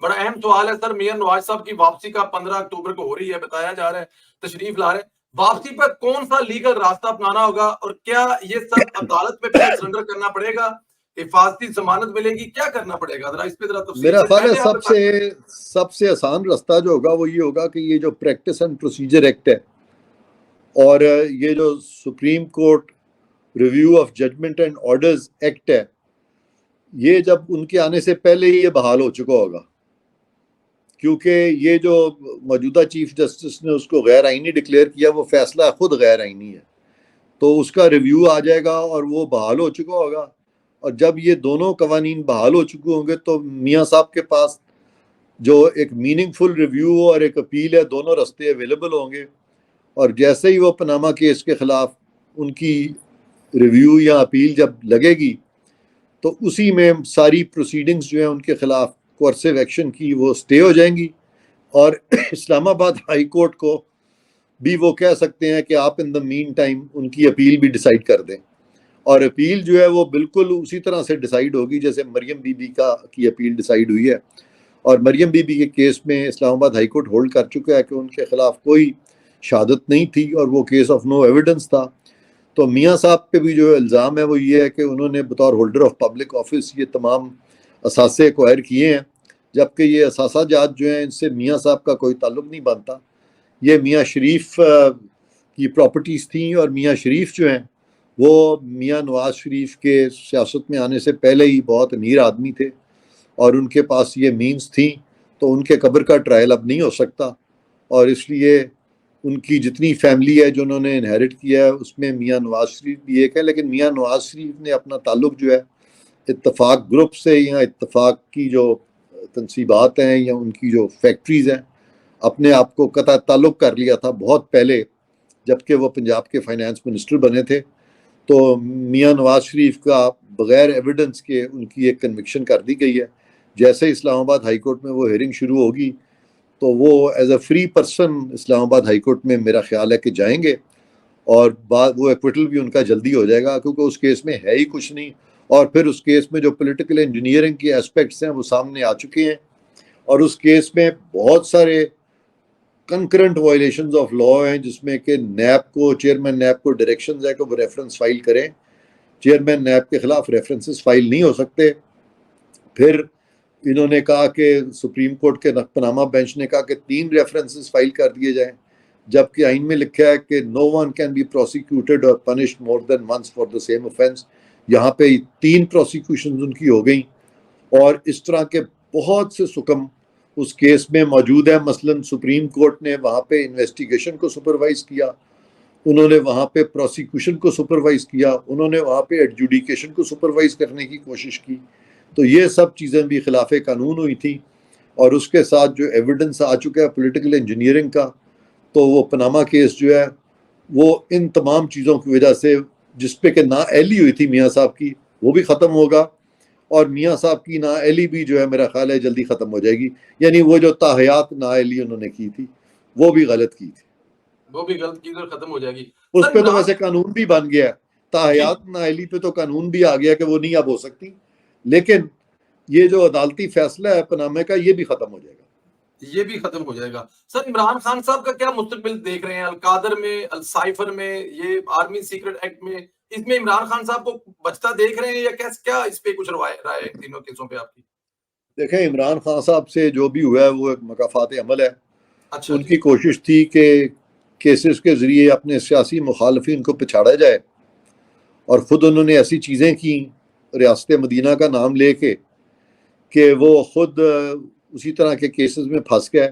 بڑا اہم سوال ہے سر، میاں نواز صاحب کی واپسی کا 15 اکتوبر کو ہو رہی ہے، بتایا جا رہا ہے تشریف لا رہے ہیں، واپسی پر کون سا لیگل راستہ اپنانا ہوگا، اور کیا یہ سب عدالت میں پہلے سرنڈر کرنا پڑے گا، حفاظتی ضمانت ملے گی، کیا کرنا پڑے گا؟ ذرا اس پہ ذرا تفصیل میرا سے خیال ہے پہلے آپ بتا دیں۔ سب سے آسان راستہ جو ہوگا وہ یہ ہوگا کہ یہ جو پریکٹس اینڈ پروسیجر ایکٹ ہے اور یہ جو supreme court review of judgment and orders act ہے، یہ جب ان کے آنے سے پہلے ہی یہ بحال ہو چکا ہوگا، کیونکہ یہ جو موجودہ چیف جسٹس نے اس کو غیر آئینی ڈکلیئر کیا، وہ فیصلہ خود غیر آئینی ہے، تو اس کا ریویو آ جائے گا اور وہ بحال ہو چکا ہوگا، اور جب یہ دونوں قوانین بحال ہو چکے ہوں گے تو میاں صاحب کے پاس جو ایک میننگ فل ریویو اور ایک اپیل ہے، دونوں رستے اویلیبل ہوں گے، اور جیسے ہی وہ پناما کیس کے خلاف ان کی ریویو یا اپیل جب لگے گی تو اسی میں ساری پروسیڈنگز جو ہیں ان کے خلاف کورسیو ایکشن کی وہ سٹے ہو جائیں گی، اور اسلام آباد ہائی کورٹ کو بھی وہ کہہ سکتے ہیں کہ آپ ان دا مین ٹائم ان کی اپیل بھی ڈیسائیڈ کر دیں، اور اپیل جو ہے وہ بالکل اسی طرح سے ڈیسائیڈ ہوگی جیسے مریم بی بی کی اپیل ڈیسائیڈ ہوئی ہے، اور مریم بی بی کے کیس میں اسلام آباد ہائی کورٹ ہولڈ کر چکا ہے کہ ان کے خلاف کوئی شہادت نہیں تھی اور وہ کیس آف نو ایویڈنس تھا، تو میاں صاحب پہ بھی جو الزام ہے وہ یہ ہے کہ انہوں نے بطور ہولڈر آف پبلک آفس یہ تمام اثاثے ایکوائر کیے ہیں، جبکہ یہ اثاثہ جات جو ہیں ان سے میاں صاحب کا کوئی تعلق نہیں بنتا، یہ میاں شریف کی پراپرٹیز تھیں، اور میاں شریف جو ہیں وہ میاں نواز شریف کے سیاست میں آنے سے پہلے ہی بہت امیر آدمی تھے اور ان کے پاس یہ مینز تھیں، تو ان کے قبر کا ٹرائل اب نہیں ہو سکتا، اور اس لیے ان کی جتنی فیملی ہے جو انہوں نے انہیرٹ کیا ہے اس میں میاں نواز شریف بھی ایک ہے، لیکن میاں نواز شریف نے اپنا تعلق جو ہے اتفاق گروپ سے یا اتفاق کی جو تنصیبات ہیں یا ان کی جو فیکٹریز ہیں اپنے آپ کو قطع تعلق کر لیا تھا بہت پہلے، جبکہ وہ پنجاب کے فائنانس منسٹر بنے تھے، تو میاں نواز شریف کا بغیر ایویڈنس کے ان کی ایک کنوکشن کر دی گئی ہے، جیسے اسلام آباد ہائی کورٹ میں وہ ہیئرنگ شروع ہوگی تو وہ ایز اے فری پرسن اسلام آباد ہائی کورٹ میں میرا خیال ہے کہ جائیں گے، اور بعد وہ ایکویٹل بھی ان کا جلدی ہو جائے گا کیونکہ اس کیس میں ہے ہی کچھ نہیں، اور پھر اس کیس میں جو پولیٹیکل انجینئرنگ کے اسپیکٹس ہیں وہ سامنے آ چکے ہیں، اور اس کیس میں بہت سارے کنکرنٹ وائلیشنز آف لا ہیں، جس میں کہ نیب کو چیئرمین نیب کو ڈائریکشنز ہے کہ وہ ریفرنس فائل کریں، چیئرمین نیب کے خلاف ریفرنسز فائل نہیں ہو سکتے، پھر انہوں نے کہا کہ سپریم کورٹ کے پاناما بینچ نے کہا کہ 3 ریفرنسز فائل کر دیے جائیں، جبکہ آئین میں لکھا ہے کہ no one can be prosecuted or punished more than once for the same offense، یہاں پہ 3 پروسیکیوشنز ان کی ہو گئیں، اور اس طرح کے بہت سے سکم اس کیس میں موجود ہیں، مثلا سپریم کورٹ نے وہاں پہ انویسٹیگیشن کو سپروائز کیا، انہوں نے وہاں پہ پروسیکیوشن کو سپروائز کیا، انہوں نے وہاں پہ ایڈجوڈیکیشن کو سپروائز کرنے کی کوشش کی، تو یہ سب چیزیں بھی خلاف قانون ہوئی تھیں، اور اس کے ساتھ جو ایویڈنس آ چکا ہے پولیٹیکل انجینئرنگ کا، تو وہ پناما کیس جو ہے وہ ان تمام چیزوں کی وجہ سے جس پہ کہ نااہلی ہوئی تھی میاں صاحب کی وہ بھی ختم ہوگا، اور میاں صاحب کی نااہلی بھی جو ہے میرا خیال ہے جلدی ختم ہو جائے گی، یعنی وہ جو تاحیات نااہلی انہوں نے کی تھی وہ بھی غلط کی تھی، وہ بھی غلط کی اور ختم ہو جائے گی اس سر پہ تو عمران ویسے قانون بھی بن گیا ہے، جی تاحیات نااہلی پہ تو قانون بھی آ گیا کہ وہ نہیں اب ہو سکتی، لیکن یہ جو عدالتی فیصلہ ہے پنامے کا یہ بھی ختم ہو جائے گا۔ یہ بھی ختم ہو جائے گا سر، عمران خان صاحب کا کیا مستقبل دیکھ رہے ہیں؟ القادر میں، السائفر میں، یہ آرمی سیکرٹ ایکٹ میں، اس میں عمران خان صاحب کو بچتا دیکھ رہے ہیں یا کیا اس پہ کچھ رائے ہے تینوں کیسوں پہ آپ کی؟ دیکھیں عمران خان صاحب سے جو بھی ہوا ہے وہ ایک مکافات عمل ہے، اچھا ان جی، کی کوشش تھی کہ کیسز کے ذریعے اپنے سیاسی مخالفین کو پچھاڑا جائے، اور خود انہوں نے ایسی چیزیں کی ریاست مدینہ کا نام لے کے کہ وہ خود اسی طرح کے کیسز میں پھنس گئے۔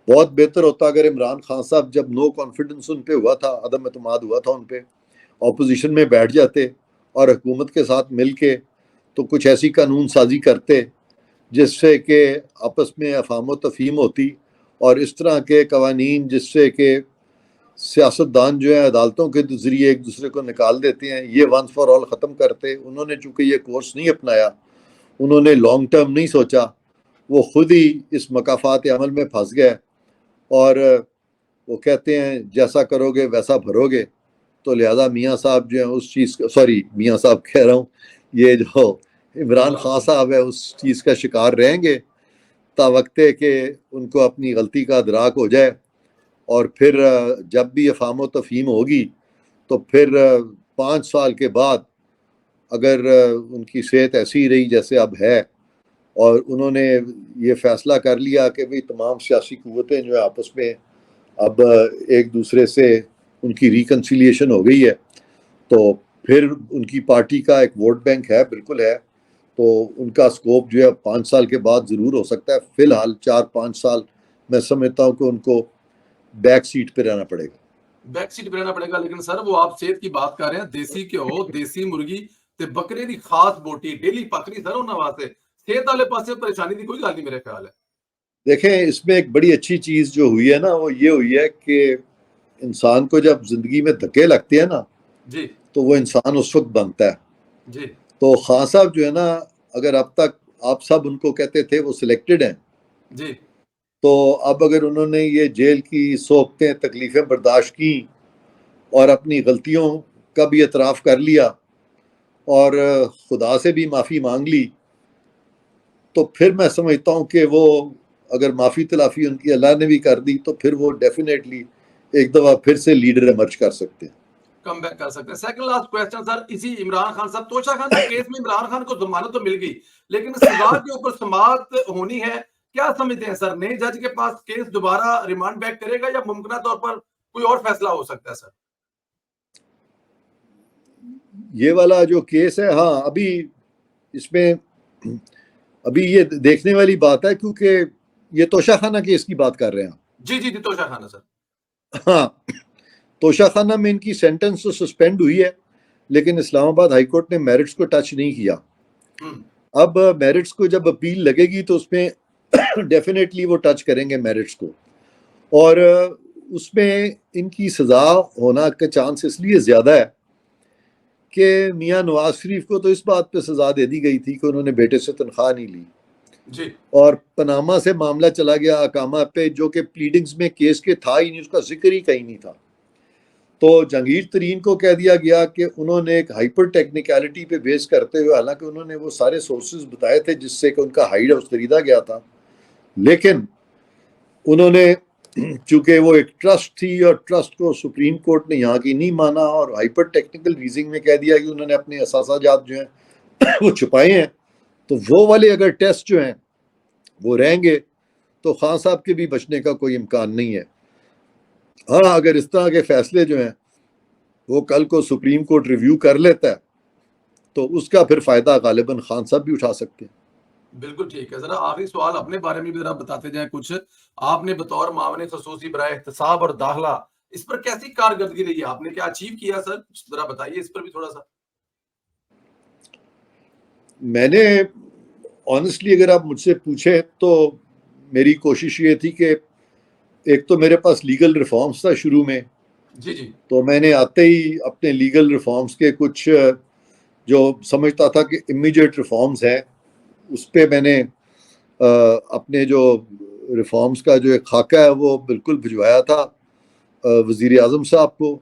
بہت بہتر ہوتا اگر عمران خان صاحب جب نو کانفیڈنس ان پہ ہوا تھا، عدم اعتماد ہوا تھا ان پہ، اپوزیشن میں بیٹھ جاتے اور حکومت کے ساتھ مل کے تو کچھ ایسی قانون سازی کرتے جس سے کہ آپس میں افہام و تفہیم ہوتی، اور اس طرح کے قوانین جس سے کہ سیاست دان جو ہیں عدالتوں کے ذریعے ایک دوسرے کو نکال دیتے ہیں، یہ ونس فار آل ختم کرتے۔ انہوں نے چونکہ یہ کورس نہیں اپنایا، انہوں نے لانگ ٹرم نہیں سوچا، وہ خود ہی اس مکافات عمل میں پھنس گئے، اور وہ کہتے ہیں جیسا کرو گے ویسا بھرو گے، تو لہذا میاں صاحب جو ہیں اس چیز کا، سوری میاں صاحب کہہ رہا ہوں، یہ جو عمران خان صاحب ہے اس چیز کا شکار رہیں گے۔ تا وقت ہے کہ ان کو اپنی غلطی کا ادراک ہو جائے، اور پھر جب بھی افہام و تفہیم ہوگی تو پھر 5 سال کے بعد اگر ان کی صحت ایسی رہی جیسے اب ہے، اور انہوں نے یہ فیصلہ کر لیا کہ بھی تمام سیاسی قوتیں جو ہے آپس میں اب ایک دوسرے سے ان کی ریکنسیلیشن ہو گئی ہے، تو پھر ان کی پارٹی کا ایک ووٹ بینک ہے، بالکل ہے، تو ان کا سکوپ جو ہے 5 سال کے بعد ضرور ہو سکتا ہے۔ فی الحال 4-5 سال میں سمجھتا ہوں کہ ان کو بیک سیٹ پہ رہنا پڑے گا۔ بیک سیٹ پہ رہنا پڑے گا، لیکن سر وہ آپ صحت کی بات کر رہے ہیں، دیسی گھیو، دیسی مرغی تے بکرے دی خاص بوٹی ڈیلی پکڑی سر انہاں واسطے صحت والے پاسے پریشانی دی کوئی گل نہیں میرے خیال ہے۔ دیکھیں اس میں ایک بڑی اچھی چیز جو ہوئی ہے نا وہ یہ ہوئی ہے کہ انسان کو جب زندگی میں دھکے لگتے ہیں نا جی تو وہ انسان اس وقت بنتا ہے۔ جی تو خان صاحب جو ہے نا، اگر اب تک آپ سب ان کو کہتے تھے وہ سلیکٹڈ ہیں، جی تو اب اگر انہوں نے یہ جیل کی صحبتیں تکلیفیں برداشت کی اور اپنی غلطیوں کا بھی اعتراف کر لیا اور خدا سے بھی معافی مانگ لی، تو پھر میں سمجھتا ہوں کہ وہ اگر معافی تلافی ان کی اللہ نے بھی کر دی تو پھر وہ ڈیفینیٹلی ایک دفعہ پھر سے لیڈر ایمرج کر سکتے ہیں۔ کم بیک کر سکتے ہیں۔ سیکنڈ لاسٹ کویسچن سر، اسی عمران خان صاحب، توشہ خانہ کیس میں عمران خان کو ضمانت تو مل گئی لیکن سزا کے اوپر سماعت ہونی ہے، کیا سمجھتے ہیں سر؟ نئے جج کے پاس کیس دوبارہ ریمانڈ بیک کرے گا یا ممکنہ طور پر کوئی اور فیصلہ ہو سکتا ہے سر؟ یہ والا جو کیس ہے، ہاں ابھی اس میں ابھی یہ دیکھنے والی بات ہے، کیونکہ یہ توشہ خانہ کیس کی بات کر رہے ہیں۔ جی جی جی توشہ خانہ سر۔ ہاں، توشہ خانہ میں ان کی سینٹنس تو سسپینڈ ہوئی ہے، لیکن اسلام آباد ہائی کورٹ نے میرٹس کو ٹچ نہیں کیا۔ اب میرٹس کو جب اپیل لگے گی تو اس میں ڈیفینیٹلی وہ ٹچ کریں گے میرٹس کو، اور اس میں ان کی سزا ہونا کا چانس اس لیے زیادہ ہے کہ میاں نواز شریف کو تو اس بات پہ سزا دے دی گئی تھی کہ انہوں نے بیٹے سے تنخواہ نہیں لی، جی اور پناما سے معاملہ چلا گیا اقامہ پہ، جو کہ پلیڈنگز میں کیس کے تھا ہی نہیں، اس کا ذکر ہی کہیں نہیں تھا۔ تو جہانگیر ترین کو کہہ دیا گیا کہ انہوں نے ایک ہائپر ٹیکنیکلٹی پہ بیس کرتے ہوئے، حالانکہ انہوں نے وہ سارے سورسز بتائے تھے جس سے کہ ان کا ہائیڈ ہاؤس خریدا گیا تھا، لیکن انہوں نے چونکہ وہ ایک ٹرسٹ تھی اور ٹرسٹ کو سپریم کورٹ نے یہاں کی نہیں مانا، اور ہائپر ٹیکنیکل ریزنگ میں کہہ دیا کہ انہوں نے اپنے اثاثہ جات جو ہیں وہ چھپائے ہیں، تو وہ والے اگر ٹیسٹ جو ہیں وہ رہیں گے تو خان صاحب کے بھی بچنے کا کوئی امکان نہیں ہے۔ ہاں اگر اس طرح کے فیصلے جو ہیں وہ کل کو سپریم کورٹ ریویو کر لیتا ہے تو اس کا پھر فائدہ غالباً خان صاحب بھی اٹھا سکتے ہیں۔ بالکل ٹھیک ہے۔ ذرا آخری سوال اپنے بارے میں بھی ذرا بتاتے جائیں کچھ، آپ نے بطور معاون خصوصی برائے احتساب اور داخلہ اس پر کیسی کارکردگی رہی ہے؟ آپ نے کیا اچیو کیا سر؟ ذرا بتائیے اس پر بھی تھوڑا سا۔ میں نے آنیسٹلی اگر آپ مجھ سے پوچھیں تو میری کوشش یہ تھی کہ ایک تو میرے پاس لیگل ریفارمز تھا شروع میں، جی جی تو میں نے آتے ہی اپنے لیگل ریفارمز کے کچھ جو سمجھتا تھا کہ امیجیٹ ریفارمز ہیں اس پہ میں نے اپنے جو ریفارمز کا جو ایک خاکہ ہے وہ بالکل بھجوایا تھا وزیر اعظم صاحب کو،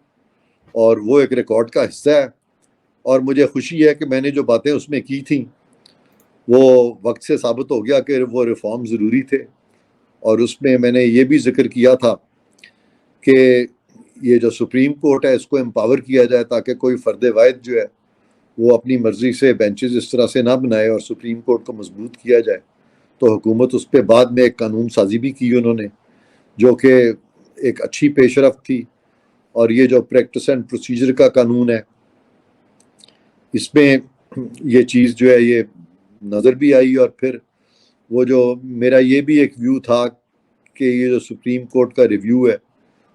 اور وہ ایک ریکارڈ کا حصہ ہے، اور مجھے خوشی ہے کہ میں نے جو باتیں اس میں کی تھیں وہ وقت سے ثابت ہو گیا کہ وہ ریفارم ضروری تھے، اور اس میں نے یہ بھی ذکر کیا تھا کہ یہ جو سپریم کورٹ ہے اس کو امپاور کیا جائے تاکہ کوئی فرد واحد جو ہے وہ اپنی مرضی سے بینچز اس طرح سے نہ بنائے، اور سپریم کورٹ کو مضبوط کیا جائے۔ تو حکومت اس پہ بعد میں ایک قانون سازی بھی کی انہوں نے، جو کہ ایک اچھی پیش رفت تھی، اور یہ جو پریکٹس اینڈ پروسیجر کا قانون ہے اس میں یہ چیز جو ہے یہ نظر بھی آئی، اور پھر وہ جو میرا یہ بھی ایک ویو تھا کہ یہ جو سپریم کورٹ کا ریویو ہے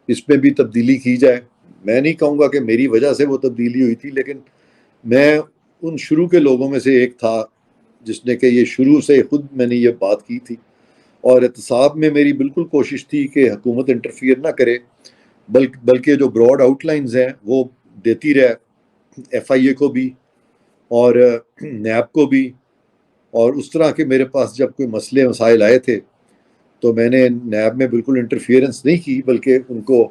اس میں بھی تبدیلی کی جائے۔ میں نہیں کہوں گا کہ میری وجہ سے وہ تبدیلی ہوئی تھی، لیکن میں ان شروع کے لوگوں میں سے ایک تھا جس نے کہ یہ شروع سے خود میں نے یہ بات کی تھی، اور احتساب میں میری بالکل کوشش تھی کہ حکومت انٹرفیئر نہ کرے، بلکہ جو براڈ آؤٹ لائنز ہیں وہ دیتی رہے ایف آئی اے کو بھی اور نیب کو بھی، اور اس طرح کے میرے پاس جب کوئی مسئلے مسائل آئے تھے تو میں نے نیب میں بالکل انٹرفیئرنس نہیں کی، بلکہ ان کو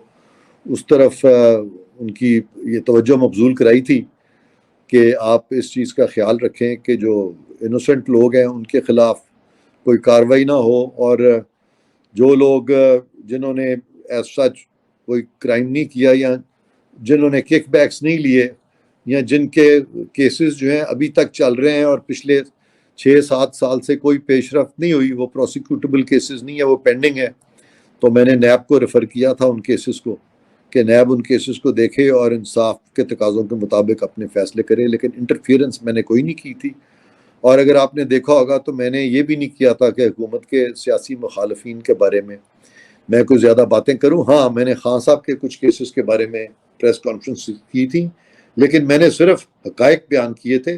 اس طرف ان کی یہ توجہ مبذول کرائی تھی کہ آپ اس چیز کا خیال رکھیں کہ جو انوسنٹ لوگ ہیں ان کے خلاف کوئی کاروائی نہ ہو, اور جو لوگ جنہوں نے ایز سچ کوئی کرائم نہیں کیا یا جنہوں نے کک بیکس نہیں لیے یا جن کے کیسز جو ہیں ابھی تک چل رہے ہیں اور پچھلے 6-7 سال سے کوئی پیش رفت نہیں ہوئی, وہ پروسیکیوٹیبل کیسز نہیں ہے, وہ پینڈنگ ہے, تو میں نے نیب کو ریفر کیا تھا ان کیسز کو کہ نیب ان کیسز کو دیکھے اور انصاف کے تقاضوں کے مطابق اپنے فیصلے کرے. لیکن انٹرفیئرنس میں نے کوئی نہیں کی تھی. اور اگر آپ نے دیکھا ہوگا تو میں نے یہ بھی نہیں کیا تھا کہ حکومت کے سیاسی مخالفین کے بارے میں کوئی زیادہ باتیں کروں. ہاں, میں نے خان صاحب کے کچھ کیسز کے بارے میں پریس کانفرنس کی تھی, لیکن میں نے صرف حقائق بیان کیے تھے.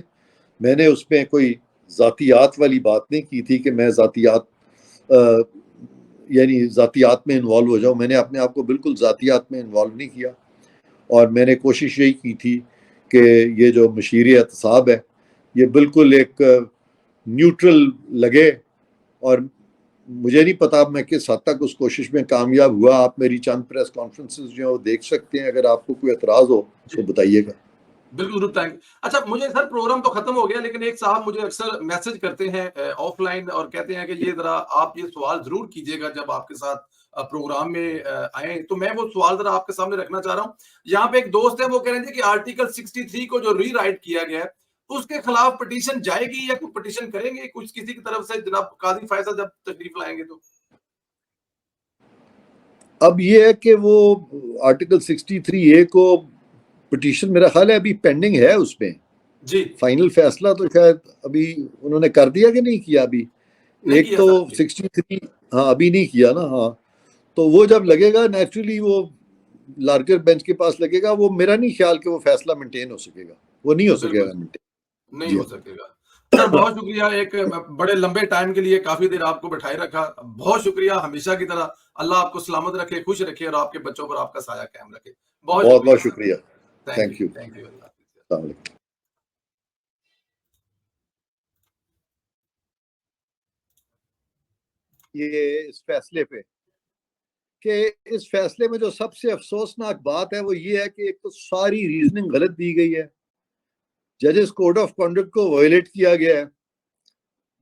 میں نے اس میں کوئی ذاتیات والی بات نہیں کی تھی کہ میں ذاتیات میں انوالو ہو جاؤں. میں نے اپنے آپ کو بالکل ذاتیات میں انوالو نہیں کیا, اور میں نے کوشش یہی کی تھی کہ یہ جو مشیر اعتصاب ہے یہ بالکل ایک نیوٹرل لگے. اور مجھے نہیں پتا میں کس حد تک اس کوشش میں کامیاب ہوا. آپ میری چند پریس کانفرنسز جو ہیں وہ دیکھ سکتے ہیں, اگر آپ کو کوئی اعتراض ہو تو بتائیے گا. بالکل ضرور تھینک. اچھا مجھے سر پروگرام تو ختم ہو گیا, لیکن ایک صاحب مجھے اکثر میسج کرتے ہیں آف لائن اور کہتے ہیں کہ یہ ذرا آپ یہ سوال ضرور کیجیے گا جب آپ کے ساتھ پروگرام میں آئیں, تو میں وہ سوال ذرا آپ کے سامنے رکھنا چاہ رہا ہوں. یہاں پہ ایک دوست ہے, وہ کہہ رہے تھے کہ آرٹیکل 63 کو جو ری رائٹ کیا گیا ہے اس کے خلاف پٹیشن جائے گی یا کوئی پٹیشن کریں گے کچھ کسی کی طرف سے, جناب قاضی فیصل جب تشریف لائیں گے تو؟ اب یہ ہے کہ وہ آرٹیکل 63A کو پٹیشن میرا خیال ہے ابھی پینڈنگ ہے, اس میں جی فائنل فیصلہ تو شاید ابھی انہوں نے کر دیا کہ نہیں کیا ابھی. نہیں ایک کیا تو سر. 63 ہاں ابھی نہیں کیا نا. ہاں, تو وہ جب لگے گا نیچرلی وہ لارجر بینچ کے پاس لگے گا. وہ میرا نہیں خیال کہ وہ فیصلہ مینٹین ہو سکے گا, وہ نہیں ہو سکے گا بالکل مینٹین. نہیں جی ہو سکے گا. سر بہت شکریہ, ایک بڑے لمبے ٹائم کے لیے کافی دیر آپ کو بٹھائے رکھا, بہت شکریہ. ہمیشہ کی طرح اللہ آپ کو سلامت رکھے, خوش رکھے, اور آپ کے بچوں پر آپ کا سایہ قائم رکھے. بہت بہت شکریہ بہت سر. شکریہ. Thank you, thank you. Thank you. اللہ حافظ. السلام علیکم. یہ اس فیصلے پہ کہ اس فیصلے میں جو سب سے افسوسناک بات ہے وہ یہ ہے کہ ایک تو ساری ریزننگ غلط دی گئی ہے, ججز کوڈ آف کنڈکٹ کو وائلیٹ کیا گیا ہے,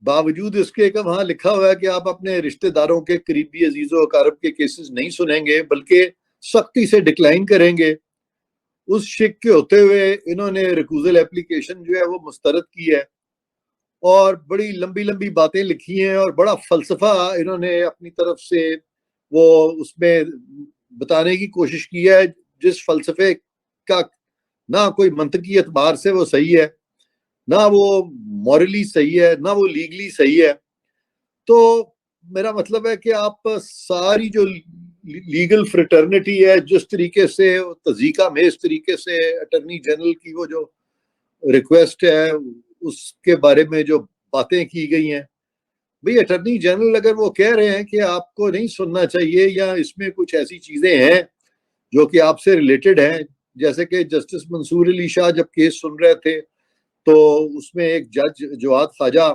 باوجود اس کے کہ وہاں لکھا ہوا ہے کہ آپ اپنے رشتہ داروں کے قریبی عزیز و اقارب کے کیسز نہیں سنیں گے بلکہ سختی سے ڈکلائن کریں گے. اس شک کے ہوتے ہوئے انہوں نے ریکوزل اپلیکیشن جو ہے وہ مسترد کی ہے, اور بڑی لمبی لمبی باتیں لکھی ہیں, اور بڑا فلسفہ انہوں نے اپنی طرف سے وہ اس میں بتانے کی کوشش کی ہے, جس فلسفے کا نہ کوئی منطقی اعتبار سے وہ صحیح ہے, نہ وہ مورلی صحیح ہے, نہ وہ لیگلی صحیح ہے. تو میرا مطلب ہے کہ آپ ساری جو لیگل فریٹرنیٹی ہے, جس طریقے سے تذیقہ میں اس طریقے سے اٹرنی جنرل کی وہ جو ریکویسٹ ہے اس کے بارے میں جو باتیں کی گئی ہیں, بھئی اٹرنی جنرل اگر وہ کہہ رہے ہیں کہ آپ کو نہیں سننا چاہیے یا اس میں کچھ ایسی چیزیں ہیں جو کہ آپ سے ریلیٹڈ ہیں, جیسے کہ جسٹس منصور علی شاہ جب کیس سن رہے تھے تو اس میں ایک جج جواد خواجہ